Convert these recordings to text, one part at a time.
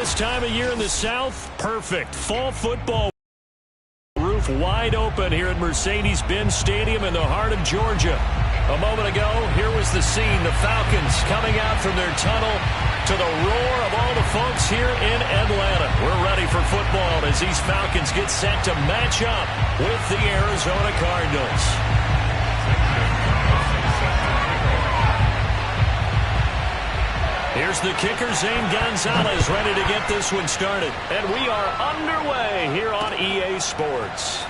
This time of year in the South, perfect. Fall football roof wide open here at Mercedes-Benz Stadium in the heart of Georgia. A moment ago, here was the scene. The Falcons coming out from their tunnel to the roar of all the folks here in Atlanta. We're ready for football as these Falcons get set to match up with the Arizona Cardinals. Here's the kicker, Zane Gonzalez, ready to get this one started. And we are underway here on EA Sports.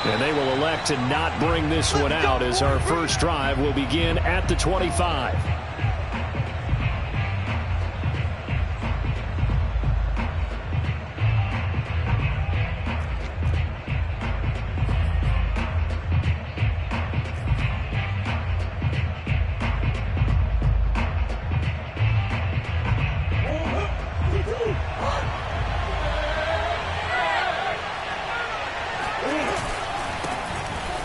And they will elect to not bring this one out as our first drive will begin at the 25.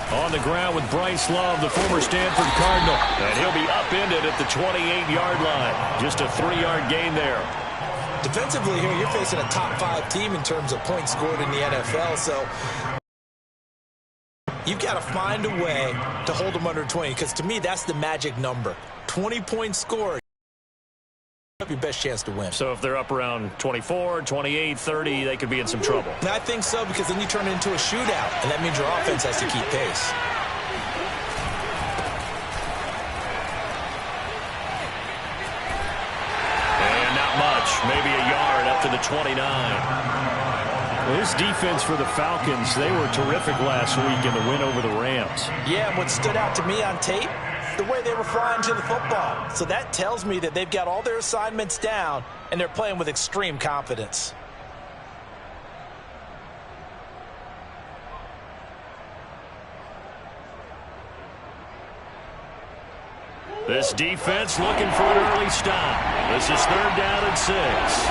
On the ground with Bryce Love, the former Stanford Cardinal. And he'll be upended at the 28-yard line. Just a 3-yard gain there. Defensively here, you're facing a top-5 team in terms of points scored in the NFL. So you've got to find a way to hold them under 20. Because to me, that's the magic number. 20 points scored. Your best chance to win. So if they're up around 24, 28, 30, they could be in some trouble. And I think so, because then you turn it into a shootout, and that means your offense has to keep pace. And not much, maybe a yard up to the 29. Well, this defense for the Falcons, they were terrific last week in the win over the Rams. Yeah, and what stood out to me on tape, the way they were flying to the football. So that tells me that they've got all their assignments down, and they're playing with extreme confidence. This defense looking for an early stop. This is 3rd down and 6.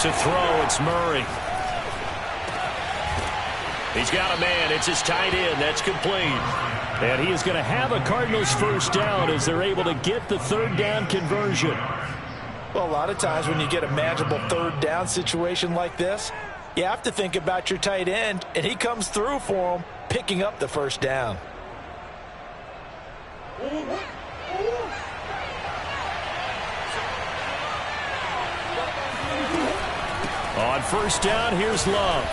To throw, it's Murray. He's got a man. It's his tight end. That's complete. And he is going to have a Cardinals first down as they're able to get the 3rd down conversion. Well, a lot of times when you get a manageable 3rd down situation like this, you have to think about your tight end, and he comes through for him, picking up the 1st down. On 1st down, here's Love.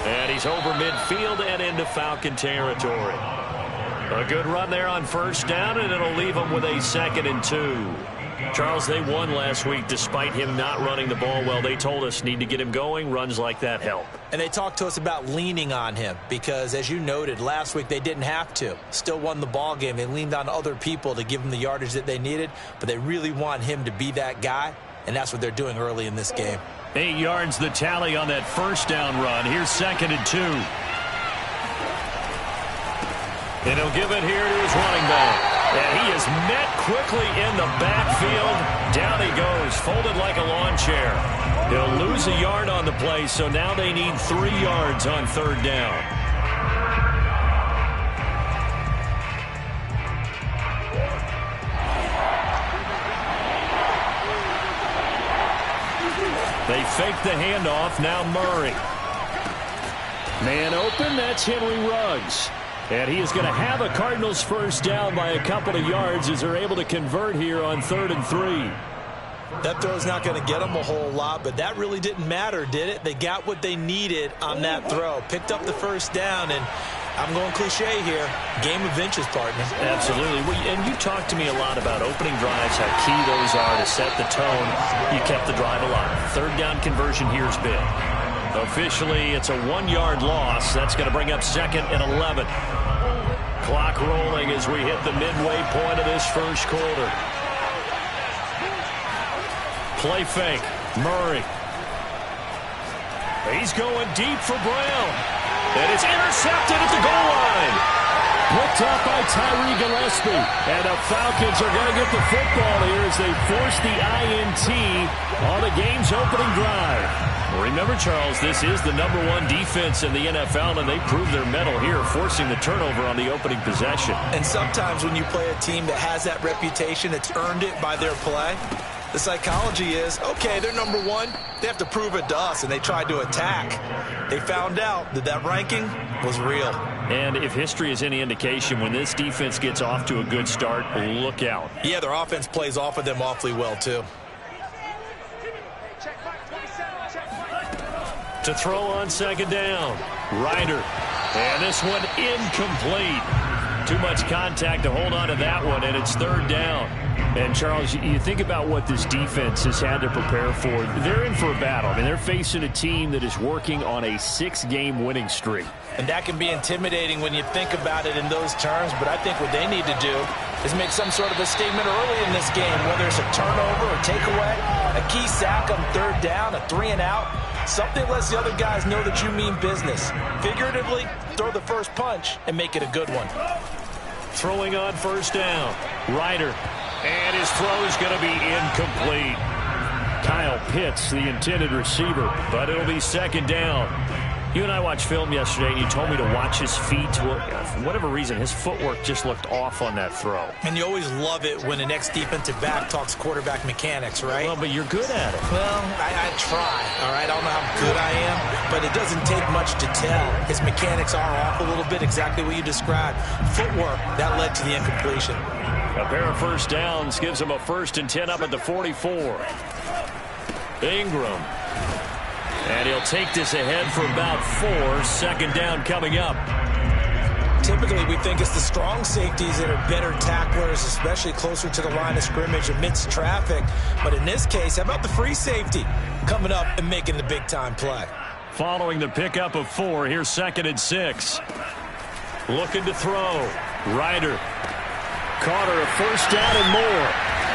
And he's over midfield and into Falcon territory. A good run there on 1st down, and it'll leave them with a 2nd and 2. Charles, they won last week despite him not running the ball well. They told us need to get him going. Runs like that help. And they talked to us about leaning on him because, as you noted, last week they didn't have to. Still won the ball game. They leaned on other people to give them the yardage that they needed, but they really want him to be that guy, and that's what they're doing early in this game. 8 yards the tally on that 1st down run. Here's 2nd and 2. And he'll give it here to his running back. And he is met quickly in the backfield. Down he goes, folded like a lawn chair. He'll lose a yard on the play, so now they need 3 yards on 3rd down. They fake the handoff. Now Murray. Man open. That's Henry Ruggs. And he is going to have a Cardinals first down by a couple of yards as they're able to convert here on 3rd and 3. That throw's not going to get them a whole lot, but that really didn't matter, did it? They got what they needed on that throw. Picked up the 1st down, and I'm going cliche here. Game of inches, partner. Absolutely. And you talked to me a lot about opening drives, how key those are to set the tone. You kept the drive alive. 3rd down conversion here is big. Officially, it's a 1-yard loss. That's going to bring up 2nd and 11. Clock rolling as we hit the midway point of this 1st quarter. Play fake. Murray. He's going deep for Brown. And it's intercepted at the goal line. Picked up by Tyree Gillespie. And the Falcons are going to get the football here as they force the INT on the game's opening drive. Remember, Charles, this is the #1 defense in the NFL, and they proved their mettle here, forcing the turnover on the opening possession. And sometimes when you play a team that has that reputation, it's earned it by their play. The psychology is, okay, they're #1. They have to prove it to us, and they tried to attack. They found out that that ranking was real. And if history is any indication, when this defense gets off to a good start, look out. Yeah, their offense plays off of them awfully well, too. To throw on second down, Ryder. And this one incomplete. Too much contact to hold on to that one, and it's third down. And, Charles, you think about what this defense has had to prepare for. They're in for a battle. I mean, they're facing a team that is working on a 6-game winning streak. And that can be intimidating when you think about it in those terms, but I think what they need to do is make some sort of a statement early in this game, whether it's a turnover or takeaway, a key sack on third down, a 3-and-out. Something lets the other guys know that you mean business. Figuratively, throw the first punch and make it a good one. Throwing on first down, Ryder. And his throw is going to be incomplete. Kyle Pitts, the intended receiver, but it'll be second down. You and I watched film yesterday, and you told me to watch his feet. Well, for whatever reason, his footwork just looked off on that throw. And you always love it when the next defensive back talks quarterback mechanics, right? Well, but you're good at it. Well, I try, all right? I don't know how good I am, but it doesn't take much to tell. His mechanics are off a little bit, exactly what you described. Footwork, that led to the incompletion. A pair of first downs gives him a 1st and 10 up at the 44. Ingram. And he'll take this ahead for about 4. Second down coming up. Typically, we think it's the strong safeties that are better tacklers, especially closer to the line of scrimmage amidst traffic. But in this case, how about the free safety coming up and making the big-time play? Following the pickup of 4, here's 2nd and 6. Looking to throw. Ryder. Carter, a first down and more.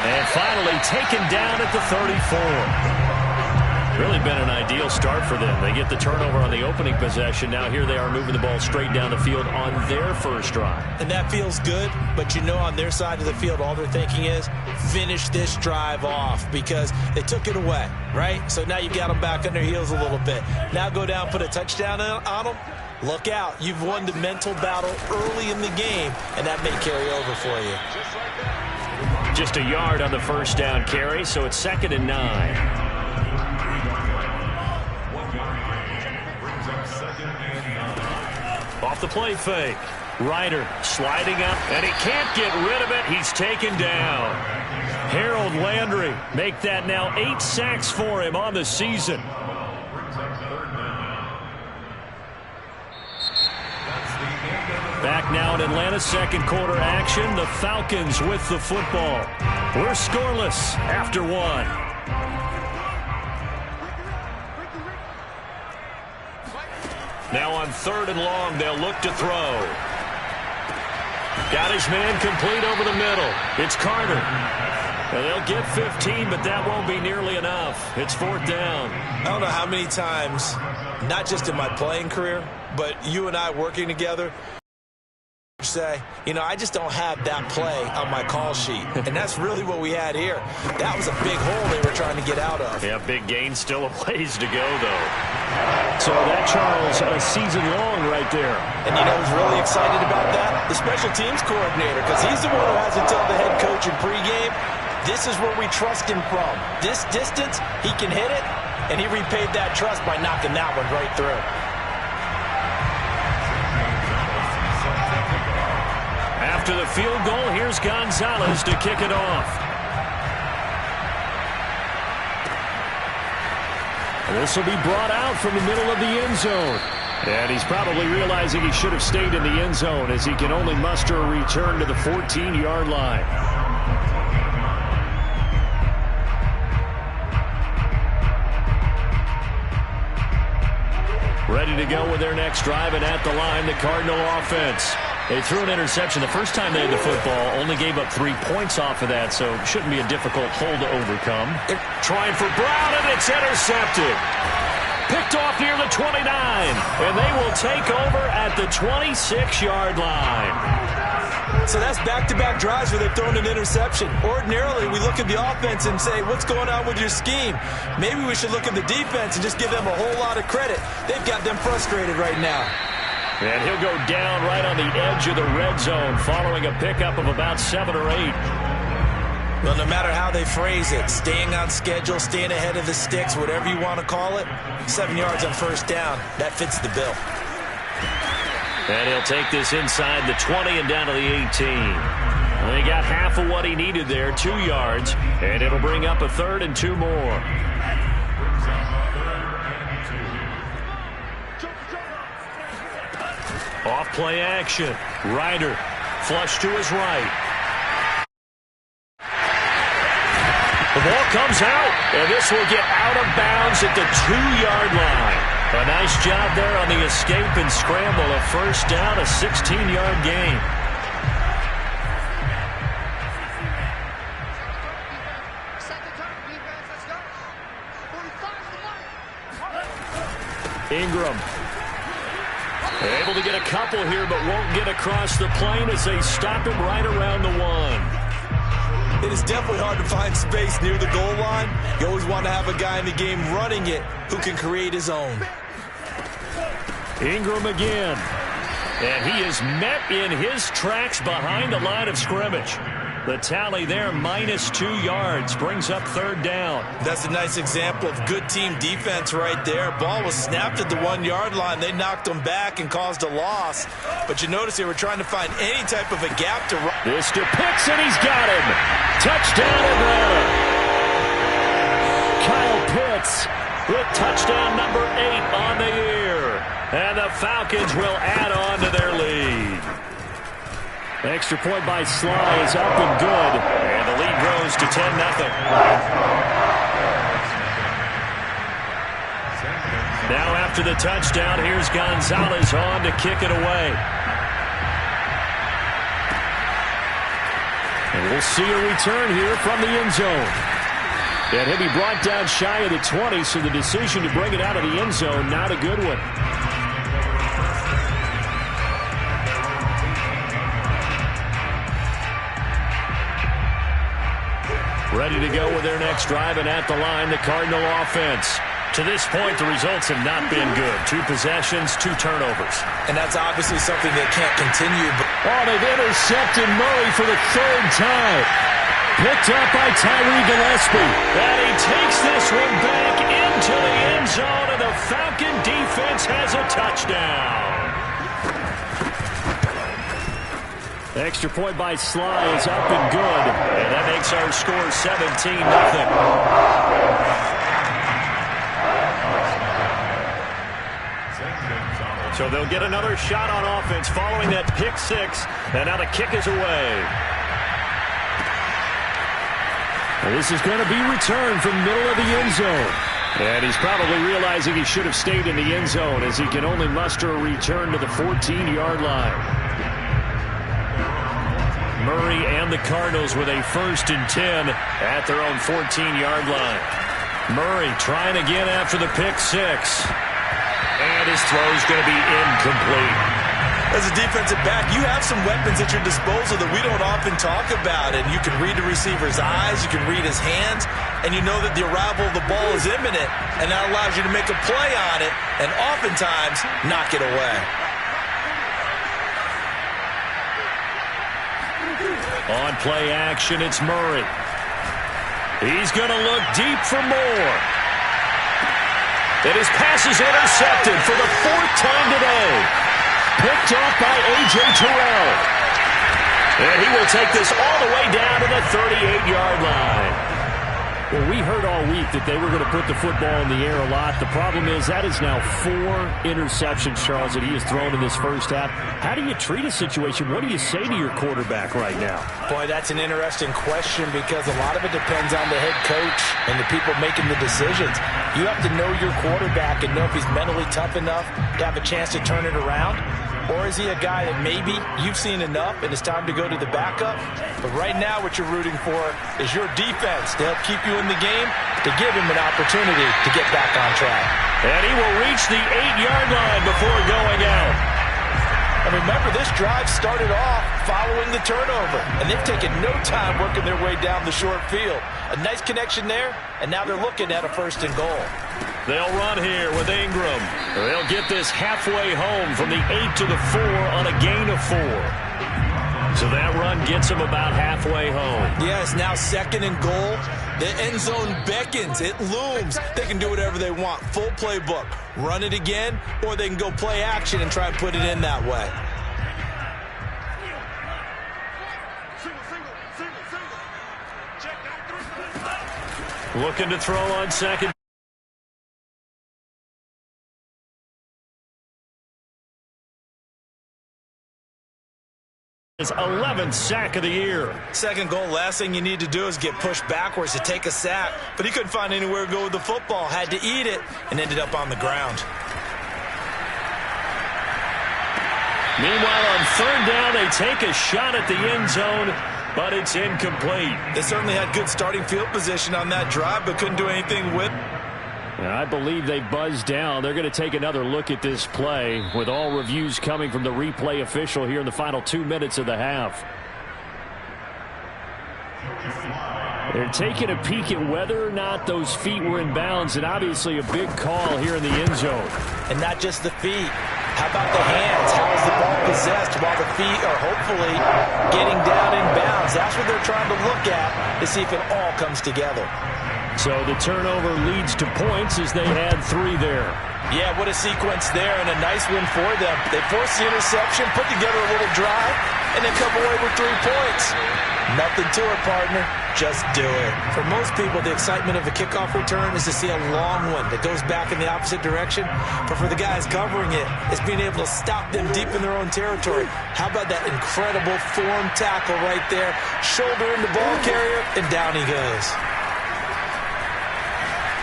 And finally taken down at the 34. Really been an ideal start for them. They get the turnover on the opening possession. Now here they are moving the ball straight down the field on their first drive. And that feels good, but you know on their side of the field all they're thinking is finish this drive off because they took it away, right? So now you got them back on their heels a little bit. Now go down, put a touchdown on them. Look out. You've won the mental battle early in the game, and that may carry over for you. Just a yard on the first down carry, so it's 2nd and 9. Off the play fake. Ryder sliding up, and he can't get rid of it. He's taken down. Harold Landry make that now 8 sacks for him on the season. Back now in Atlanta's second quarter action. The Falcons with the football. We're scoreless after 1. Now on 3rd and long, they'll look to throw. Got his man complete over the middle. It's Carter. And they'll get 15, but that won't be nearly enough. It's 4th down. I don't know how many times, not just in my playing career, but you and I working together, say, you know, I just don't have that play on my call sheet. And that's really what we had here. That was a big hole they were trying to get out of. Yeah, big gain, still a ways to go, though. So that, Charles, a season long right there. And you know who's really excited about that? The special teams coordinator, because he's the one who has to tell the head coach in pregame, this is where we trust him from. This distance, he can hit it, and he repaid that trust by knocking that one right through. After the field goal, here's Gonzalez to kick it off. This will be brought out from the middle of the end zone. And he's probably realizing he should have stayed in the end zone as he can only muster a return to the 14-yard line. Ready to go with their next drive, and at the line, the Cardinal offense. They threw an interception the first time they had the football, only gave up 3 points off of that, so it shouldn't be a difficult hole to overcome. They're trying for Brown, and it's intercepted. picked off near the 29. And they will take over at the 26-yard line. So that's back-to-back drives where they've thrown an interception. Ordinarily, we look at the offense and say, what's going on with your scheme? Maybe we should look at the defense and just give them a whole lot of credit. They've got them frustrated right now. And he'll go down right on the edge of the red zone following a pickup of about 7 or 8. Well, no matter how they phrase it, staying on schedule, staying ahead of the sticks, whatever you want to call it, 7 yards on first down, that fits the bill. And he'll take this inside the 20 and down to the 18. Well, he got half of what he needed there, 2 yards, and it'll bring up a 3rd and 2 more. Off play action. Ryder flush to his right. The ball comes out, and this will get out of bounds at the 2-yard line. A nice job there on the escape and scramble. A first down, a 16-yard gain. Ingram. Able to get a couple here, but won't get across the plane as they stop him right around the 1. It is definitely hard to find space near the goal line. You always want to have a guy in the game running it who can create his own. Ingram again. And he is met in his tracks behind the line of scrimmage. The tally there, -2 yards, brings up 3rd down. That's a nice example of good team defense right there. Ball was snapped at the 1-yard line. They knocked him back and caused a loss. But you notice they were trying to find any type of a gap to run. This to Pitts, and he's got him. Touchdown Atlanta. Kyle Pitts with touchdown number 8 on the year. And the Falcons will add on to their lead. Extra point by Sly is up and good. And the lead grows to 10-0. Now after the touchdown, here's Gonzalez on to kick it away. And we'll see a return here from the end zone. And he'll be brought down shy of the 20, so the decision to bring it out of the end zone, not a good one. Ready to go with their next drive, and at the line, the Cardinal offense. To this point, the results have not been good. 2 possessions, 2 turnovers. And that's obviously something that can't continue. Oh, they've intercepted Murray for the 3rd time. Picked up by Tyree Gillespie. And he takes this one back into the end zone, and the Falcon defense has a touchdown. Extra point by Sly is up and good. And that makes our score 17-0. So they'll get another shot on offense following that pick 6. And now the kick is away. And this is going to be returned from middle of the end zone. And he's probably realizing he should have stayed in the end zone as he can only muster a return to the 14-yard line. Murray and the Cardinals with a 1st and 10 at their own 14-yard line. Murray trying again after the pick 6. And his throw's going to be incomplete. As a defensive back, you have some weapons at your disposal that we don't often talk about. And you can read the receiver's eyes, you can read his hands, and you know that the arrival of the ball is imminent. And that allows you to make a play on it and oftentimes knock it away. On play action, it's Murray. He's going to look deep for more. And his pass is intercepted for the 4th time today. Picked off by A.J. Terrell. And he will take this all the way down to the 38-yard line. Well, we heard all week that they were going to put the football in the air a lot. The problem is that is now 4 interceptions, Charles, that he has thrown in this first half. How do you treat a situation? What do you say to your quarterback right now? Boy, that's an interesting question because a lot of it depends on the head coach and the people making the decisions. You have to know your quarterback and know if he's mentally tough enough to have a chance to turn it around. Or is he a guy that maybe you've seen enough and it's time to go to the backup? But right now what you're rooting for is your defense to help keep you in the game to give him an opportunity to get back on track. And he will reach the 8-yard line before going out. And remember, this drive started off following the turnover, and they've taken no time working their way down the short field. A nice connection there, and now they're looking at a 1st and goal. They'll run here with Ingram. They'll get this halfway home from the 8 to the 4 on a gain of 4. So that run gets them about halfway home. Yes, now 2nd and goal. The end zone beckons. It looms. They can do whatever they want. Full playbook. Run it again, or they can go play action and try and put it in that way. Looking to throw on 2nd. His 11th sack of the year. 2nd goal, last thing you need to do is get pushed backwards to take a sack. But he couldn't find anywhere to go with the football. Had to eat it and ended up on the ground. Meanwhile, on 3rd down, they take a shot at the end zone, but it's incomplete. They certainly had good starting field position on that drive, but couldn't do anything with it. I believe they buzzed down. They're going to take another look at this play with all reviews coming from the replay official here in the final 2 minutes of the half. They're taking a peek at whether or not those feet were in bounds, and obviously a big call here in the end zone. And not just the feet. How about the hands? How is the ball possessed while the feet are hopefully getting down in bounds? That's what they're trying to look at to see if it all comes together. So the turnover leads to points as they had 3 there. Yeah, what a sequence there, and a nice win for them. They forced the interception, put together a little drive, and then come away with 3 points. Nothing to it, partner. Just do it. For most people, the excitement of a kickoff return is to see a long one that goes back in the opposite direction. But for the guys covering it, it's being able to stop them deep in their own territory. How about that incredible form tackle right there? Shoulder in the ball carrier, and down he goes.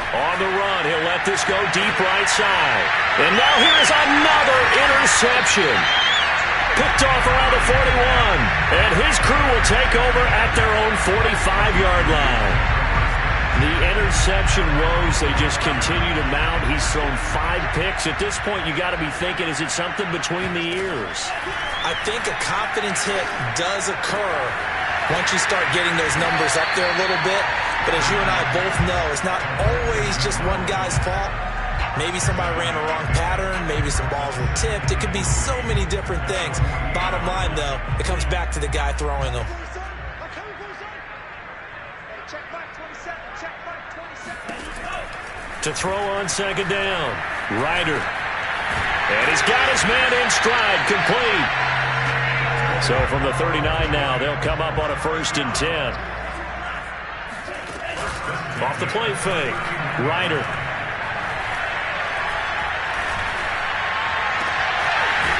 On the run, he'll let this go deep right side. And now here's another interception. Picked off around the 41. And his crew will take over at their own 45-yard line. The interception woes, they just continue to mount. He's thrown 5 picks. At this point, you got to be thinking, is it something between the ears? I think a confidence hit does occur once you start getting those numbers up there a little bit. But as you and I both know, it's not always just one guy's fault. Maybe somebody ran a wrong pattern. Maybe some balls were tipped. It could be so many different things. Bottom line, though, it comes back to the guy throwing them. To throw on 2nd down, Ryder. And he's got his man in stride, complete. So from the 39 now, they'll come up on a 1st and 10. Off the play fake, Ryder.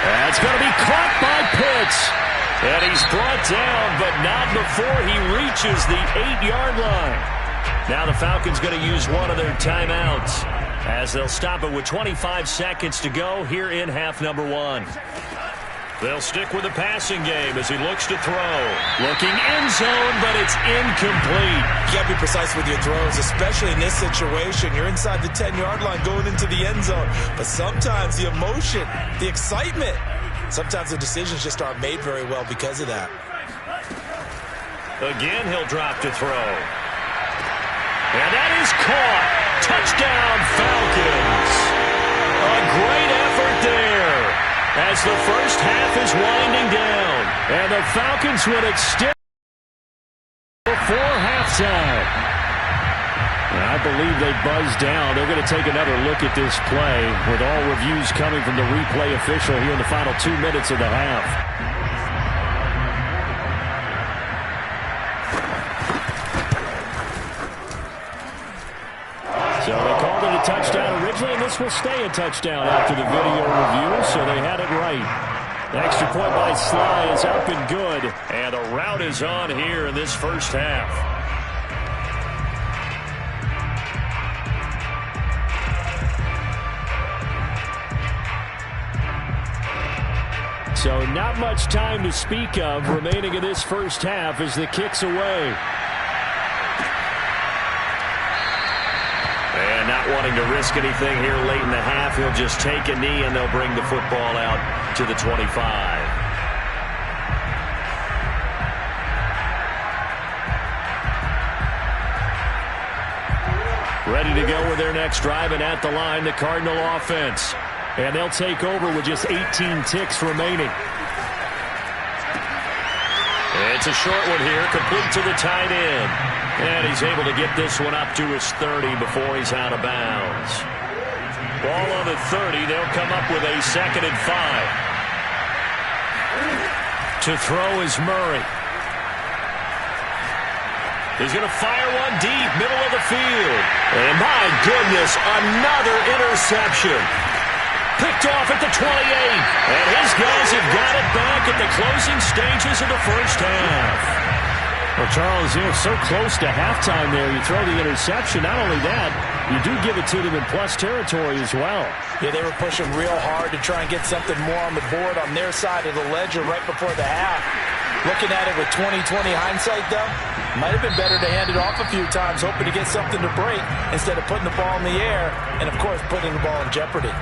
That's going to be caught by Pitts. And he's brought down, but not before he reaches the 8-yard line. Now the Falcons going to use one of their timeouts as they'll stop it with 25 seconds to go here in half number 1. They'll stick with the passing game as he looks to throw. Looking end zone, but it's incomplete. You got to be precise with your throws, especially in this situation. You're inside the 10-yard line going into the end zone. But sometimes the emotion, the excitement, sometimes the decisions just aren't made very well because of that. Again, he'll drop to throw. And that is caught. Touchdown, Falcons. A great effort there. As the first half is winding down. And the Falcons win it still before halftime. And I believe they buzzed down. They're going to take another look at this play with all reviews coming from the replay official here in the final 2 minutes of the half. So they called it a touchdown originally, and this will stay a touchdown after the video review, so they had it right. The extra point by Sly is up and good, and the route is on here in this first half. So not much time to speak of remaining in this first half as the kick's away. not wanting to risk anything here late in the half. He'll just take a knee, and they'll bring the football out to the 25. Ready to go with their next drive, and at the line, the Cardinal offense. And they'll take over with just 18 ticks remaining. It's a short one here, complete to the tight end. And he's able to get this one up to his 30 before he's out of bounds. Ball on the 30, they'll come up with a 2nd and 5. To throw is Murray. He's going to fire one deep, middle of the field. And my goodness, another interception. Picked off at the 28. And his guys have got it back at the closing stages of the first half. Well, Charles, so close to halftime there. You throw the interception. Not only that, you do give it to them in plus territory as well. Yeah, they were pushing real hard to try and get something more on the board on their side of the ledger right before the half. Looking at it with 20/20 hindsight, though, might have been better to hand it off a few times, hoping to get something to break instead of putting the ball in the air and, of course, putting the ball in jeopardy.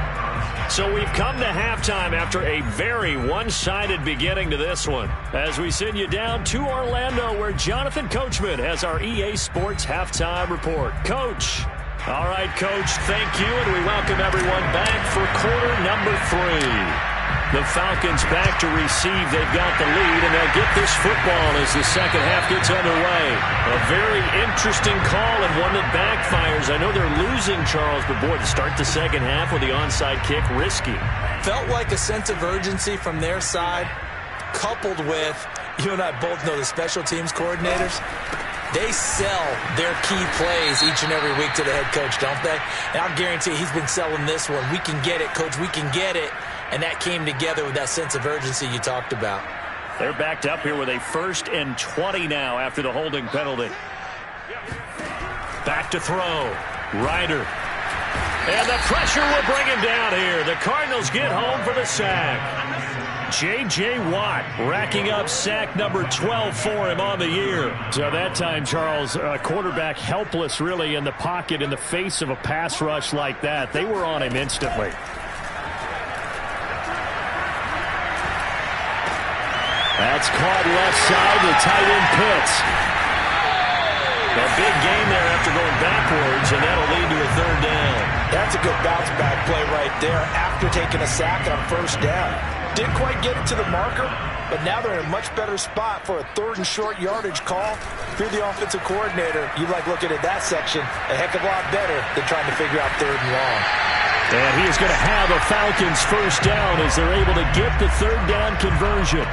So we've come to halftime after a very one-sided beginning to this one. As we send you down to Orlando, where Jonathan Coachman has our EA Sports Halftime Report. Coach. All right, Coach, thank you, and we welcome everyone back for quarter number 3. The Falcons back to receive. They've got the lead, and they'll get this football as the second half gets underway. A very interesting call and one that backfires. I know they're losing, Charles, but boy, to start the second half with the onside kick, risky. Felt like a sense of urgency from their side, coupled with, you and I both know the special teams coordinators. They sell their key plays each and every week to the head coach, don't they? And I'll guarantee he's been selling this one. We can get it, Coach. We can get it. And that came together with that sense of urgency you talked about. They're backed up here with a 1st and 20 now after the holding penalty. Back to throw. Ryder. And the pressure will bring him down here. The Cardinals get home for the sack. J.J. Watt racking up sack number 12 for him on the year. So that time, Charles, quarterback helpless really in the pocket in the face of a pass rush like that. They were on him instantly. That's caught left side to tight end Pitts. A big game there after going backwards, and that'll lead to a 3rd down. That's a good bounce back play right there after taking a sack on 1st down. Didn't quite get it to the marker, but now they're in a much better spot for a 3rd and short yardage call. If you're the offensive coordinator, you like looking at that section a heck of a lot better than trying to figure out 3rd and long. And he is going to have a Falcons 1st down as they're able to get the 3rd down conversion.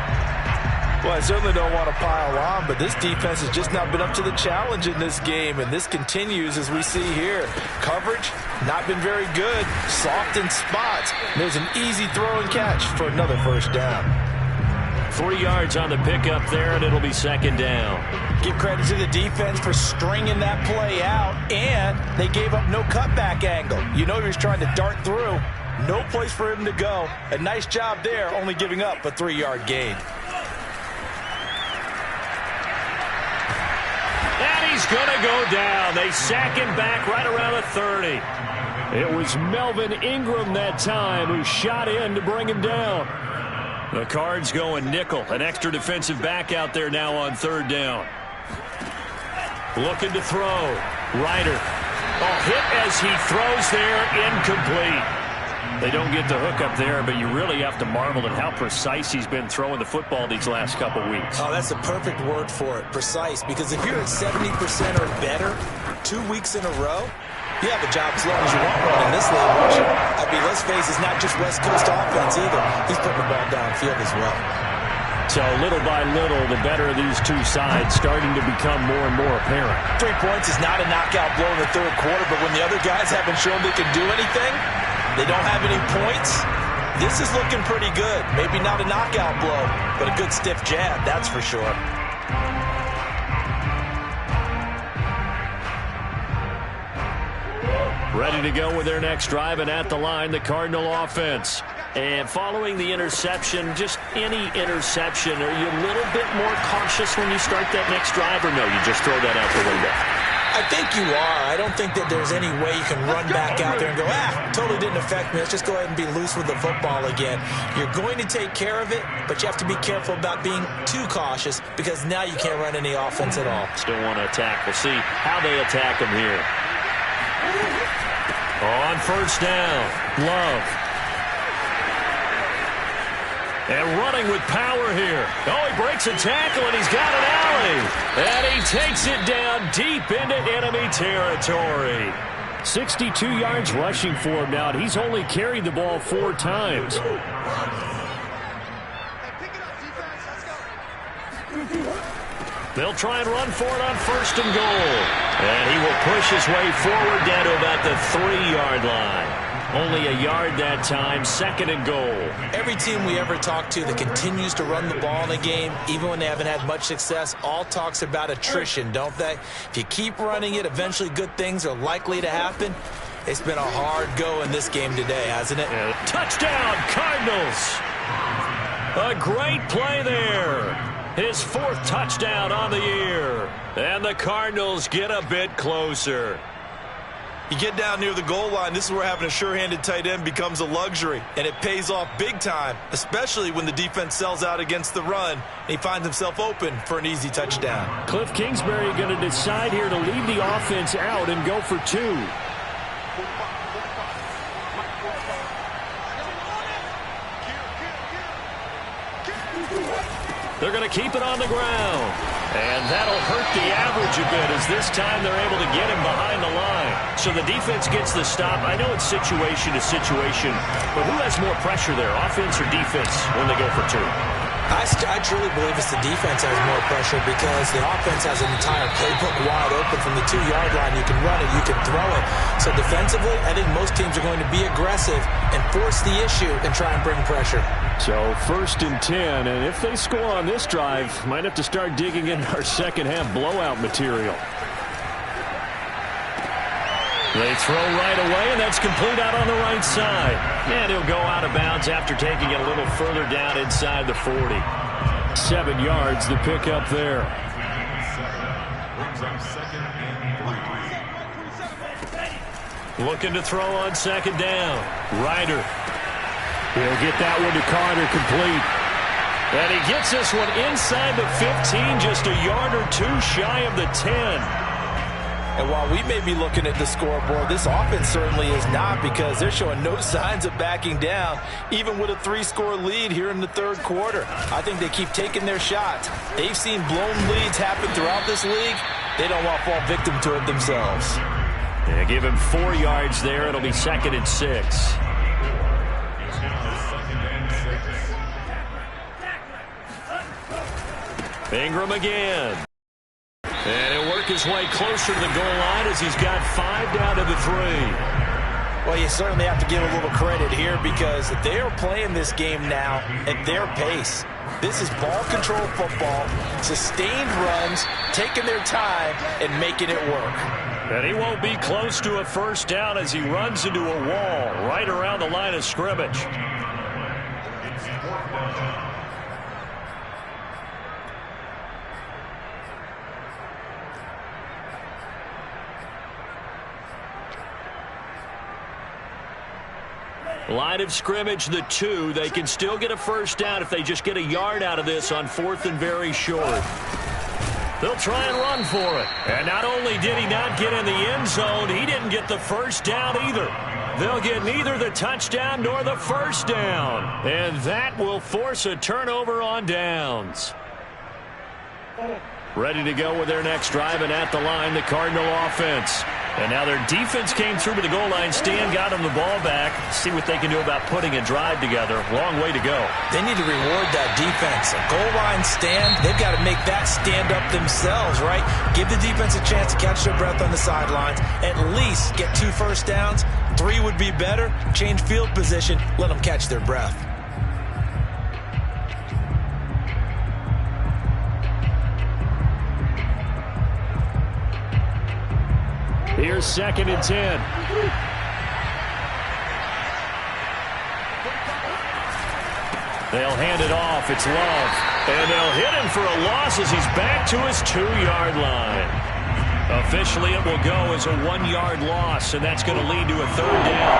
Well, I certainly don't want to pile on, but this defense has just not been up to the challenge in this game, and this continues as we see here. Coverage, not been very good. Soft in spots. There's an easy throw and catch for another 1st down. 3 yards on the pickup there, and it'll be 2nd down. Give credit to the defense for stringing that play out, and they gave up no cutback angle. You know he was trying to dart through. No place for him to go. A nice job there, only giving up a 3-yard gain. He's going to go down. They sack him back right around the 30. It was Melvin Ingram that time who shot in to bring him down. The Cards going nickel. An extra defensive back out there now on 3rd down. Looking to throw. Ryder. A hit as he throws there. Incomplete. They don't get the hook up there, but you really have to marvel at how precise he's been throwing the football these last couple weeks. Oh, that's the perfect word for it, precise, because if you're at 70% or better 2 weeks in a row, you have a job as long as you want one in this league. I mean, let's face it, it's not just West Coast offense either. He's putting the ball downfield as well. So little by little, the better of these two sides starting to become more and more apparent. 3 points is not a knockout blow in the 3rd quarter, but when the other guys haven't shown they can do anything, they don't have any points, this is looking pretty good. Maybe not a knockout blow, but a good stiff jab, that's for sure. Ready to go with their next drive, and at the line, the Cardinal offense. And following the interception, just any interception, are you a little bit more cautious when you start that next drive, or no, you just throw that out the window? I think you are. I don't think that there's any way you can run back out there and go, totally didn't affect me. Let's just go ahead and be loose with the football again. You're going to take care of it, but you have to be careful about being too cautious because now you can't run any offense at all. Still want to attack. We'll see how they attack him here. On first down, Love. And running with power here. Oh, he breaks a tackle, and he's got an alley. And he takes it down deep into enemy territory. 62 yards rushing for him now, and he's only carried the ball 4 times. They'll try and run for it on first and goal. And he will push his way forward down to about the 3-yard line. Only a yard that time, second and goal. Every team we ever talk to that continues to run the ball in a game, even when they haven't had much success, all talks about attrition, don't they? If you keep running it, eventually good things are likely to happen. It's been a hard go in this game today, hasn't it? Yeah. Touchdown, Cardinals! A great play there. His 4th touchdown on the year. And the Cardinals get a bit closer. You get down near the goal line, this is where having a sure-handed tight end becomes a luxury, and it pays off big time, especially when the defense sells out against the run, and he finds himself open for an easy touchdown. Cliff Kingsbury going to decide here to lead the offense out and go for 2. They're going to keep it on the ground. And that'll hurt the average a bit as this time they're able to get him behind the line. So the defense gets the stop. I know it's situation to situation, but who has more pressure there, offense or defense, when they go for 2? I truly believe it's the defense has more pressure because the offense has an entire playbook wide open from the 2-yard line. You can run it, you can throw it. So defensively, I think most teams are going to be aggressive and force the issue and try and bring pressure. So first and 10, and if they score on this drive, might have to start digging in our second half blowout material. They throw right away, and that's complete out on the right side. And he'll go out of bounds after taking it a little further down inside the 40. 7 yards, the pickup there. Looking to throw on second down. Ryder. He'll get that one to Carter, complete. And he gets this one inside the 15, just a yard or 2 shy of the 10. And while we may be looking at the scoreboard, this offense certainly is not because they're showing no signs of backing down, even with a 3-score lead here in the 3rd quarter. I think they keep taking their shots. They've seen blown leads happen throughout this league. They don't want to fall victim to it themselves. Yeah, give him 4 yards there. It'll be second and 6. Ingram again. And he'll work his way closer to the goal line as he's got 5 down to the 3. Well, you certainly have to give a little credit here because they are playing this game now at their pace. This is ball control football, sustained runs, taking their time, and making it work. And he won't be close to a first down as he runs into a wall right around the line of scrimmage. Line of scrimmage, the 2. They can still get a first down if they just get a yard out of this on 4th and very short. They'll try and run for it. And not only did he not get in the end zone, he didn't get the first down either. They'll get neither the touchdown nor the first down. And that will force a turnover on downs. Ready to go with their next drive, and at the line, the Cardinal offense. And now their defense came through to the goal line. Stan got them the ball back. See what they can do about putting a drive together. Long way to go. They need to reward that defense. A goal line stand, they've got to make that stand up themselves, right? Give the defense a chance to catch their breath on the sidelines. At least get 2 first downs. 3 would be better. Change field position. Let them catch their breath. Here's second and 10. They'll hand it off. It's Love. And they'll hit him for a loss as he's back to his 2-yard line. Officially, it will go as a 1-yard loss, and that's going to lead to a 3rd down.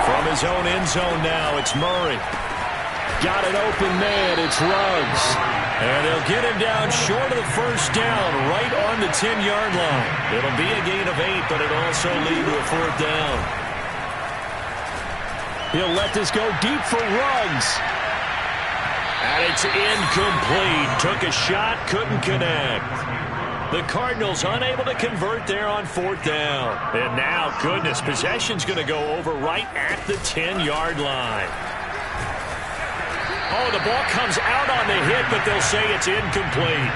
From his own end zone now, it's Murray. Got an open man, it's Ruggs. And they'll get him down short of the 1st down, right on the 10-yard line. It'll be a gain of 8, but it'll also lead to a 4th down. He'll let this go deep for Ruggs. And it's incomplete. Took a shot, couldn't connect. The Cardinals unable to convert there on 4th down. And now, goodness, possession's going to go over right at the 10-yard line. Oh, the ball comes out on the hit, but they'll say it's incomplete.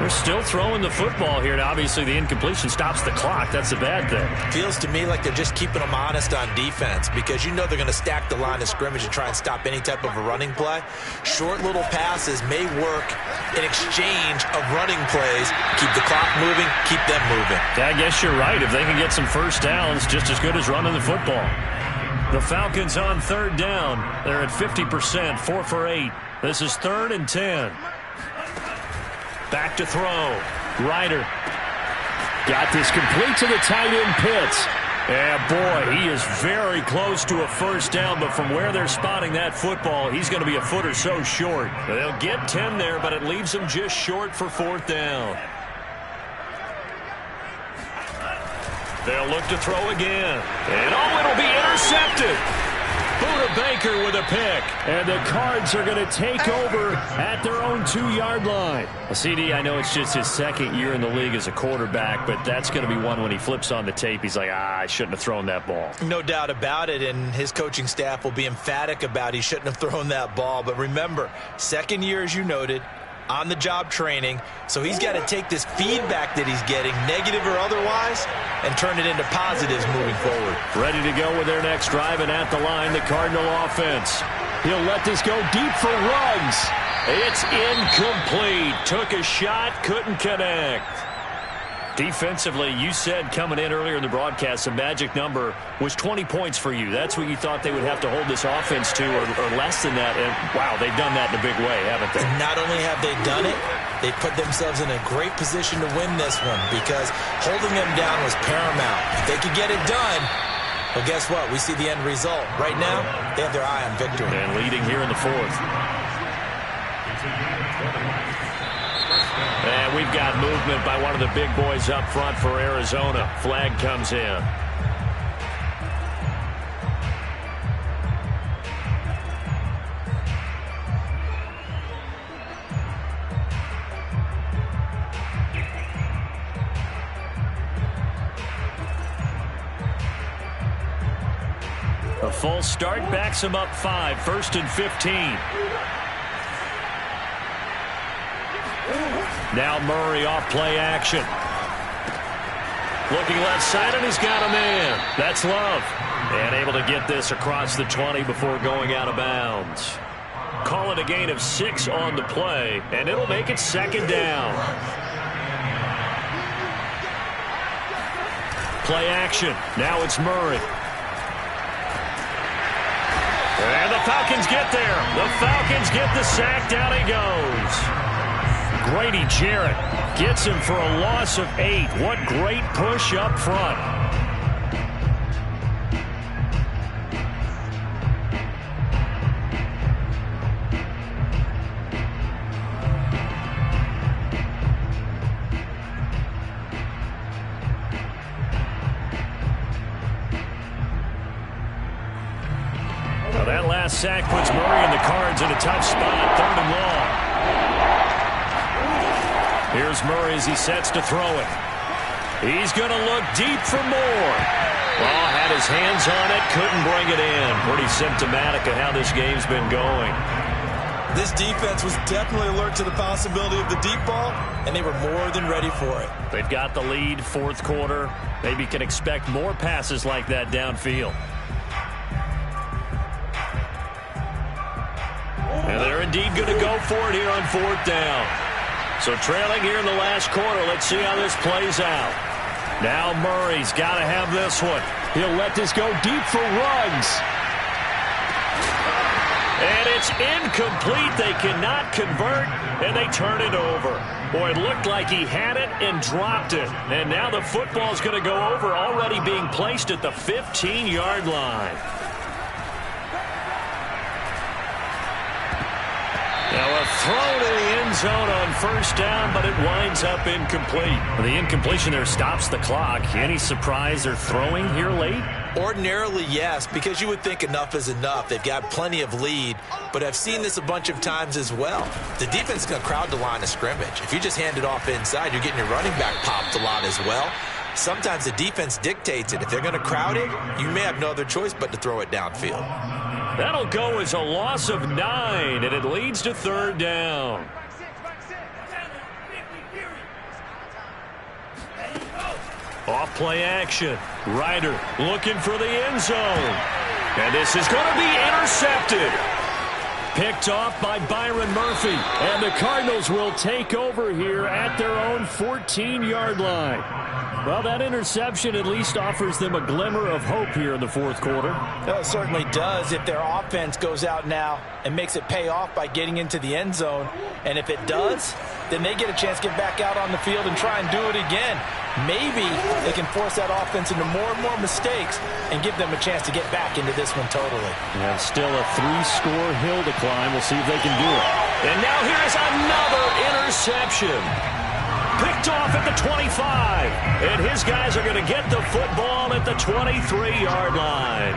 We're still throwing the football here, and obviously the incompletion stops the clock. That's a bad thing. Feels to me like they're just keeping them honest on defense because you know they're going to stack the line of scrimmage and try and stop any type of a running play. Short little passes may work in exchange of running plays. Keep the clock moving, keep them moving. I guess you're right. If they can get some 1st downs, just as good as running the football. The Falcons on 3rd down. They're at 50%, 4 for 8. This is 3rd and 10. Back to throw. Ryder. Got this complete to the tight end Pitts. And boy, he is very close to a 1st down, but from where they're spotting that football, he's going to be a foot or so short. They'll get 10 there, but it leaves them just short for 4th down. They'll look to throw again. And oh, it'll be intercepted. Buda Baker with a pick. And the Cards are going to take over at their own 2-yard line. Well, CD, I know it's just his 2nd year in the league as a quarterback, but that's going to be one when he flips on the tape. He's like, I shouldn't have thrown that ball. No doubt about it, and his coaching staff will be emphatic about he shouldn't have thrown that ball. But remember, 2nd year, as you noted, on-the-job training, so he's got to take this feedback that he's getting, negative or otherwise, and turn it into positives moving forward. Ready to go with their next drive, and at the line, the Cardinal offense. He'll let this go deep for Ruggs. It's incomplete. Took a shot, couldn't connect. Defensively, you said coming in earlier in the broadcast, the magic number was 20 points for you. That's what you thought they would have to hold this offense to, or less than that. And, wow, they've done that in a big way, haven't they? And not only have they done it, they put themselves in a great position to win this one because holding them down was paramount. If they could get it done, well, guess what? We see the end result. Right now, they have their eye on victory. And leading here in the 4th. And we've got movement by one of the big boys up front for Arizona. Flag comes in. A full start backs him up 5, 1st and 15. Now Murray off play action. Looking left side, and he's got a man. That's Love. And able to get this across the 20 before going out of bounds. Call it a gain of 6 on the play, and it'll make it 2nd down. Play action. Now it's Murray. And the Falcons get there. The Falcons get the sack. Down he goes. Grady Jarrett gets him for a loss of 8. What great push up front. Now that last sack puts Murray and the Cards in a tough spot. 3rd and long. Here's Murray as he sets to throw it. He's going to look deep for more. Well, had his hands on it, couldn't bring it in. Pretty symptomatic of how this game's been going. This defense was definitely alert to the possibility of the deep ball, and they were more than ready for it. They've got the lead, 4th quarter. Maybe can expect more passes like that downfield. And they're indeed going to go for it here on 4th down. So trailing here in the last quarter, let's see how this plays out. Now Murray's got to have this one. He'll let this go deep for Ruggs. And it's incomplete. They cannot convert, and they turn it over. Boy, it looked like he had it and dropped it. And now the football's going to go over, already being placed at the 15-yard line. Now a throw to the end zone on first down, but it winds up incomplete. The incompletion there stops the clock. Any surprise they're throwing here late? Ordinarily, yes, because you would think enough is enough. They've got plenty of lead, but I've seen this a bunch of times as well. The defense is going to crowd the line of scrimmage. If you just hand it off inside, you're getting your running back popped a lot as well. Sometimes the defense dictates it. If they're going to crowd it, you may have no other choice but to throw it downfield. That'll go as a loss of 9, and it leads to third down. Off play action. Ryder looking for the end zone. And this is going to be intercepted. Picked off by Byron Murphy. And the Cardinals will take over here at their own 14-yard line. Well, that interception at least offers them a glimmer of hope here in the fourth quarter. Well, it certainly does if their offense goes out now and makes it pay off by getting into the end zone. And if it does, then they get a chance to get back out on the field and try and do it again. Maybe they can force that offense into more and more mistakes and give them a chance to get back into this one totally. Yeah, still a 3-score hill to climb. We'll see if they can do it. And now here's another interception. Picked off at the 25. And his guys are going to get the football at the 23-yard line.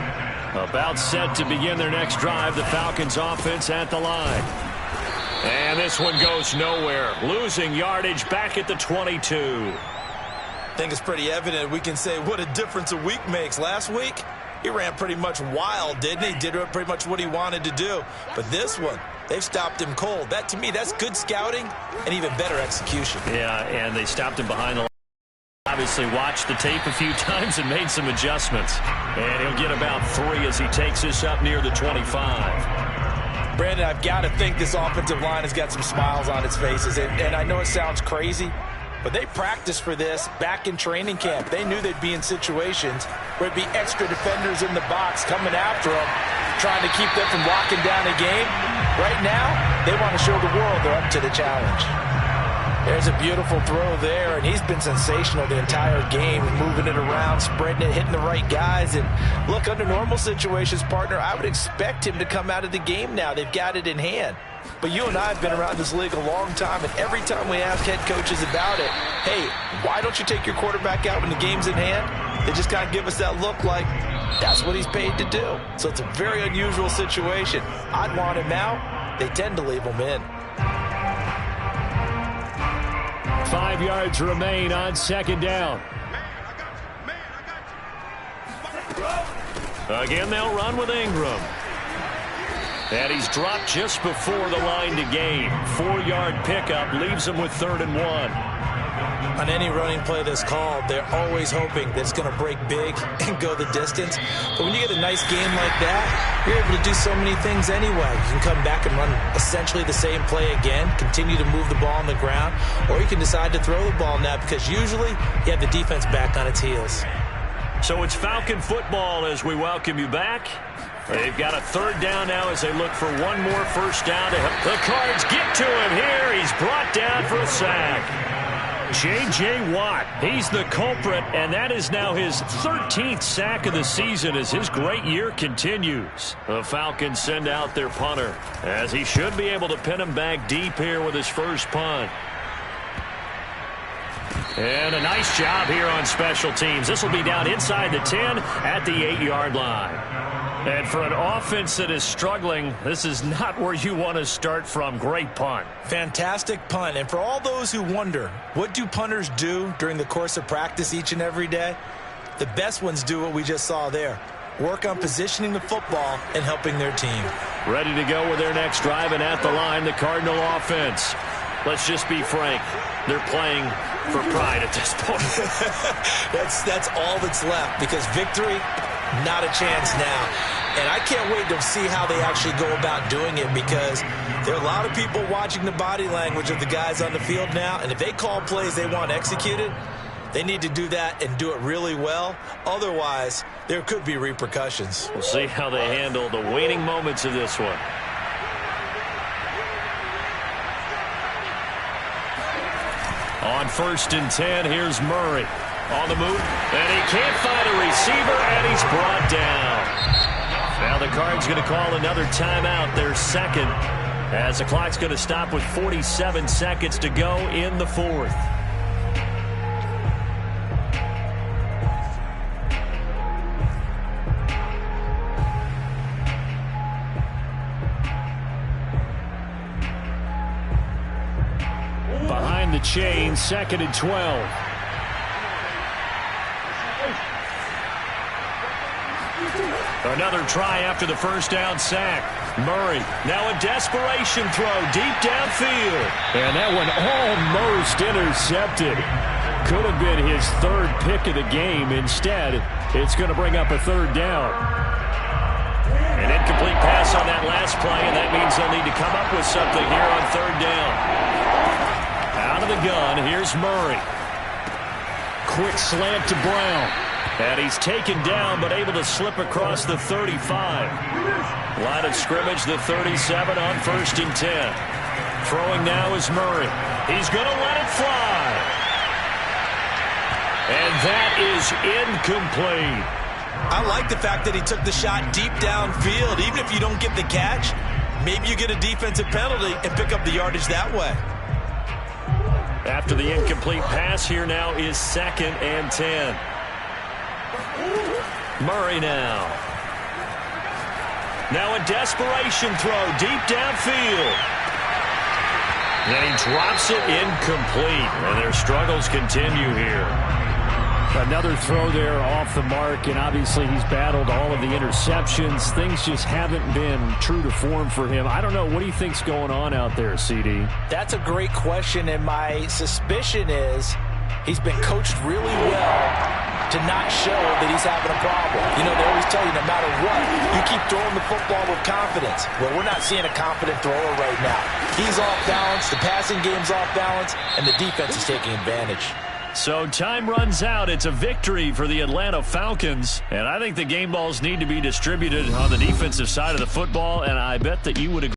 About set to begin their next drive, the Falcons offense at the line. And this one goes nowhere. Losing yardage back at the 22. I think it's pretty evident we can say what a difference a week makes. Last week, he ran pretty much wild, didn't he? Did pretty much what he wanted to do. But this one, they've stopped him cold. That, to me, that's good scouting and even better execution. Yeah, and they stopped him behind the line. Obviously watched the tape a few times and made some adjustments. And he'll get about 3 as he takes this up near the 25. Brandon, I've got to think this offensive line has got some smiles on its faces. And I know it sounds crazy, but they practiced for this back in training camp. They knew they'd be in situations where it'd be extra defenders in the box coming after them, trying to keep them from locking down a game. Right now, they want to show the world they're up to the challenge. There's a beautiful throw there, and he's been sensational the entire game, moving it around, spreading it, hitting the right guys. And look, under normal situations, partner, I would expect him to come out of the game now. They've got it in hand. But you and I have been around this league a long time, and every time we ask head coaches about it, hey, why don't you take your quarterback out when the game's in hand? They just kind of give us that look like that's what he's paid to do. So it's a very unusual situation. I'd want him out. They tend to leave him in. 5 yards remain on second down. Again, they'll run with Ingram. And he's dropped just before the line to gain. 4-yard pickup leaves him with 3rd and 1. On any running play that's called, they're always hoping that it's going to break big and go the distance. But when you get a nice game like that, you're able to do so many things anyway. You can come back and run essentially the same play again, continue to move the ball on the ground, or you can decide to throw the ball now because usually you have the defense back on its heels. So it's Falcon football as we welcome you back. They've got a 3rd down now as they look for one more first down to help. The Cards get to him here. He's brought down for a sack. J.J. Watt, he's the culprit, and that is now his 13th sack of the season as his great year continues. The Falcons send out their punter, as he should be able to pin him back deep here with his first punt. And a nice job here on special teams. This will be down inside the 10 at the 8-yard line. And for an offense that is struggling, this is not where you want to start from. Great punt. Fantastic punt. And for all those who wonder, what do punters do during the course of practice each and every day? The best ones do what we just saw there. Work on positioning the football and helping their team. Ready to go with their next drive, and at the line, the Cardinal offense. Let's just be frank. They're playing for pride at this point. That's all that's left, because victory, not a chance now. And I can't wait to see how they actually go about doing it, because there are a lot of people watching the body language of the guys on the field now, and if they call plays they want executed, they need to do that and do it really well. Otherwise, there could be repercussions. We'll see how they handle the waning moments of this one. On 1st and 10, here's Murray. On the move, and he can't find a receiver, and he's brought down. Now the Cards going to call another timeout, their second, as the clock's going to stop with 47 seconds to go in the fourth. Behind the chain, 2nd and 12. Another try after the first down sack. Murray, now a desperation throw deep downfield. And that one almost intercepted. Could have been his 3rd pick of the game. Instead, it's going to bring up a 3rd down. An incomplete pass on that last play, and that means they'll need to come up with something here on 3rd down. Out of the gun, here's Murray. Quick slant to Brown. And he's taken down, but able to slip across the 35. Line of scrimmage, the 37 on 1st and 10. Throwing now is Murray. He's going to let it fly. And that is incomplete. I like the fact that he took the shot deep downfield. Even if you don't get the catch, maybe you get a defensive penalty and pick up the yardage that way. After the incomplete pass, here now is 2nd and 10. Murray now. Now a desperation throw deep downfield. Then he drops it incomplete. And their struggles continue here. Another throw there off the mark, and obviously he's battled all of the interceptions. Things just haven't been true to form for him. I don't know. What do you think's going on out there, CD? That's a great question, and my suspicion is he's been coached really well to not show that he's having a problem. You know, they always tell you no matter what, you keep throwing the football with confidence. Well, we're not seeing a confident thrower right now. He's off balance, the passing game's off balance, and the defense is taking advantage. So time runs out. It's a victory for the Atlanta Falcons. And I think the game balls need to be distributed on the defensive side of the football, and I bet that you would agree.